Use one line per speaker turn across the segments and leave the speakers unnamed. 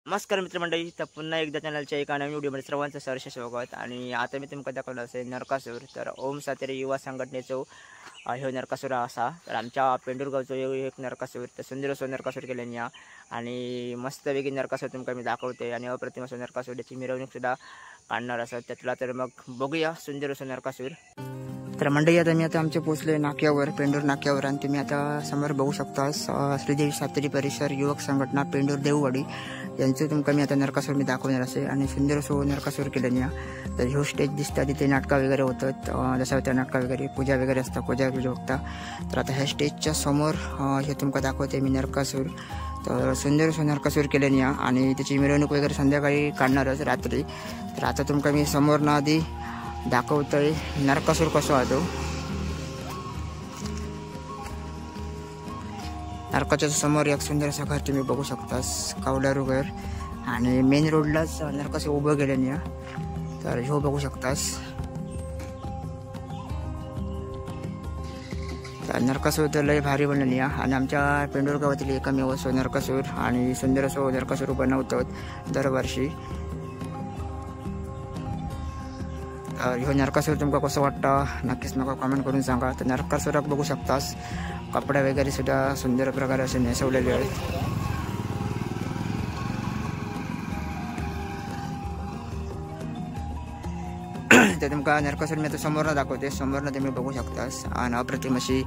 नमस्कार मित्रमंडळी, तर पुन्हा एकदा चॅनलच्या एका नवीन व्हिडिओमध्ये सर्वांचं सहर्ष स्वागत। आणि आता मी तुमका दाखवलं असेल नरकासूर। तर ओम सातेरी युवा संघटनेचो ह्यो नरकासूर असा। तर आमच्या पेंडूर गावचो एक नरकासूर, तर सुंदर असो नरकासूर केल्याने आणि मस्तपैकी नरकासूर तुमका मी दाखवते आणि अप्रतिम असो नरकासूरची मिरवणूक सुद्धा काढणार असं त्यातला। तर मग बघूया सुंदर असो नरकासूर। तर मंडळी आता मी आमचे पोचले नाक्यावर, पेंडूर नाक्यावर, आणि तुम्ही आता समोर बघू शकता श्रीदेवी सातेरी परिसर युवक संघटना पेंडूर देववाडी यांचं तुमका मी आता नरकासूर मी दाखवणार असे। आणि सुंदर असो नरकासूर केल्याने तर ह्यो स्टेज दिसता, तिथे नाटकं वगैरे होतात, जसं त्या नाटकं वगैरे पूजा वगैरे असतात, पूजा बघता। तर आता ह्या स्टेजच्या समोर हे तुमका दाखवते मी नरकासूर। तर सुंदर असो नरकासूर केल्याने आणि त्याची मिरवणूक वगैरे संध्याकाळी काढणारच रात्री। तर आता तुमका मी समोर ना आधी दाखवतोय नरकासूर कसो आहे तो। नरकाच्या समोर एक सुंदर असं घर तुम्ही बघू शकतास, कवडारू घर, आणि मेन रोडलाच नरकासूर उभं केल्याने तर ह्यो बघू शकतास। तर नरकासूर तर लय भारी बनलेली आणि आमच्या पेंडूर गावातील एकमेव असो नरकासूर आणि सुंदर असो नरकासूर बनवतात दरवर्षी। ह्यो नरकासूर तुमका कसं वाटतं नक्कीच मला कमेंट करून सांगा। तर नरकासूराक बघू शकतास कपडे वगैरे सुद्धा सुंदर प्रकारे असे नेसवलेले आहेत। तर तुमका नरकासूर मी आता समोरनं दाखवते, समोरनं तुम्ही बघू शकतास आणि अप्रतिम अशी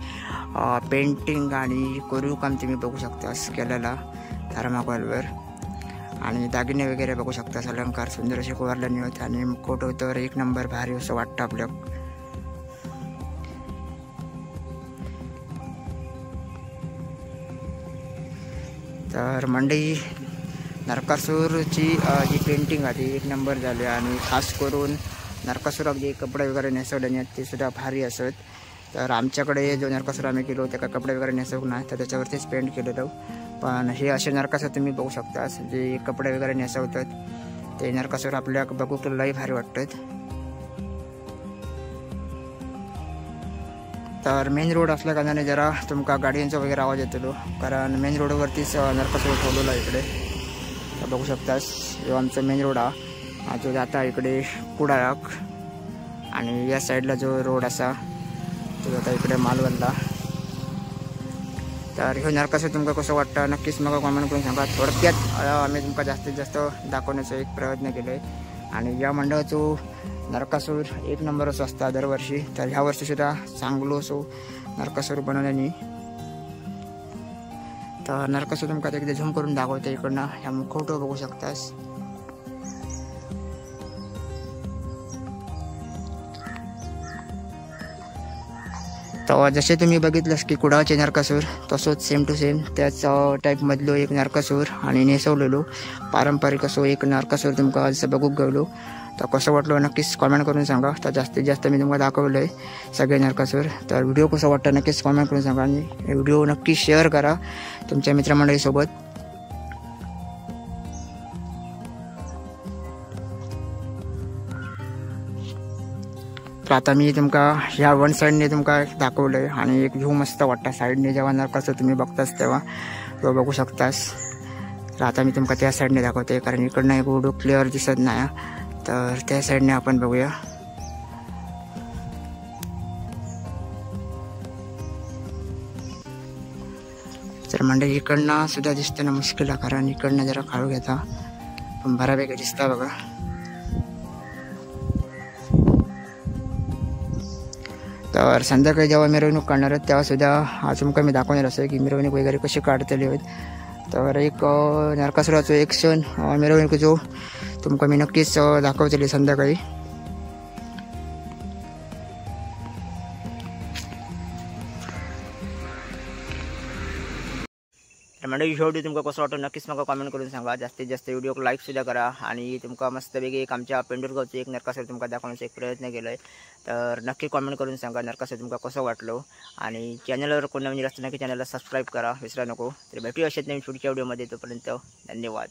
पेंटिंग आणि कोरीव काम तुम्ही बघू शकतास केलेला थर्माकोलवर, आणि दागिने वगैरे बघू शकतास, अलंकार सुंदर असे कोरल्याने होते आणि मुकुट तर एक नंबर भारी असं वाटतं आपल्या। तर मंडळी नरकासूरची जी पेंटिंग आहे ती एक नंबर झाली आणि खास करून नरकासूराक जे कपडे वगैरे नेसवल्याने ते सुद्धा भारी असत। तर आमच्याकडे जो नरकासूर आम्ही केलो त्या कपडे वगैरे नेसवू नाही, तर त्याच्यावरतीच पेंट केलेलं। पण हे असे नरकासूर तुम्ही बघू शकता जे कपडे वगैरे नेसवतात ते नरकासूर आपल्या बघू लई भारी वाटतात। तर मेन रोड असल्या कारणाने जरा तुमका गाड्यांचा वगैरे आवाज येतो, कारण मेन रोडवरतीच नरकासूर ठेवलेला आहे इकडे। तर बघू शकतास जो आमचा मेन रोड हा जो जाता इकडे कुडाळाक, आणि या साईडला जो रोड असा तो जाता इकडे मालवणला। तर ह्यो नरकासूर तुमका कसं वाटतं नक्कीच मला कमेंट करून सांगा। थोडक्यात आम्ही तुमका जास्तीत जास्त दाखवण्याचा एक प्रयत्न केला आहे आणि या मंडळाचो नरकासूर एक नंबर असो असता दरवर्षी। तर ह्या वर्षी सुद्धा चांगलो असो नरकासूर बनवल्याने। तर नरकासूर तुमका एकदा झूम करून दाखवते इकडनं, ह्या मुखवटो बघू शकतास। तर जसे तुम्ही बघितलंस की कुडाळचे नरकासूर तसोच सेम टू सेम त्याच टाईपमधलो एक नरकासूर आणि नेसवलेलो पारंपरिक असो एक नरकासूर तुमका आज बघूक गेलो। तर कसं वाटलं नक्कीच कमेंट करून सांगा। तर जास्तीत जास्त मी तुम्हाला दाखवलं आहे सगळे नरकासूर। तर व्हिडिओ कसं वाटतं नक्कीच कमेंट करून सांगा आणि व्हिडिओ नक्की शेअर करा तुमच्या मित्रमंडळीसोबत। तर आता मी तुमका ह्या वन साईडने तुमका दाखवलं आहे आणि एक व्ह्यू मस्त वाटतं साईडने जेव्हा नरकासूर तुम्ही बघतास तेव्हा तो बघू शकतास। तर आता मी तुमका त्या साईडने दाखवते कारण इकडनं एक व्हिडिओ क्लिअर दिसत नाही, तर त्या साईडने आपण बघूया। तर मंडळी इकडनं सुद्धा दिसतं ना मुश्किल आहे, कारण इकडनं जरा काळू घेता पण बऱ्यापैकी दिसता बघा। तर संध्याकाळी जेव्हा मिरवणूक काढणार आहेत तेव्हा सुद्धा तुमका मी दाखवणार असं की मिरवणूक वगैरे कशी काढतली आहेत। तर एक नरकासुराचो एक क्षण मिरवणुकीचो तुमका मी नक्कीच दाखवतली संध्याकाळी। तर मंडळी व्हिडिओ तुमका कसं वाटतं नक्कीच मला कमेंट करून सांगा। जास्तीत जास्त व्हिडिओ लाईक सुद्धा करा आणि तुमका मस्तपैकी एक आमच्या पेंडूर गावचं एक नरकासूर तुमका दाखवण्याचा एक प्रयत्न केला आहे। तर नक्की कमेंट करून सांगा नरकासूर तुमका कसं वाटलं, आणि चॅनलवर कोण नवीन असतं नक्की चॅनलला सबस्क्राईब करा विसरा नको। तर भेटूया अशाच नवीन पुढच्या व्हिडिओमध्ये, तोपर्यंत धन्यवाद।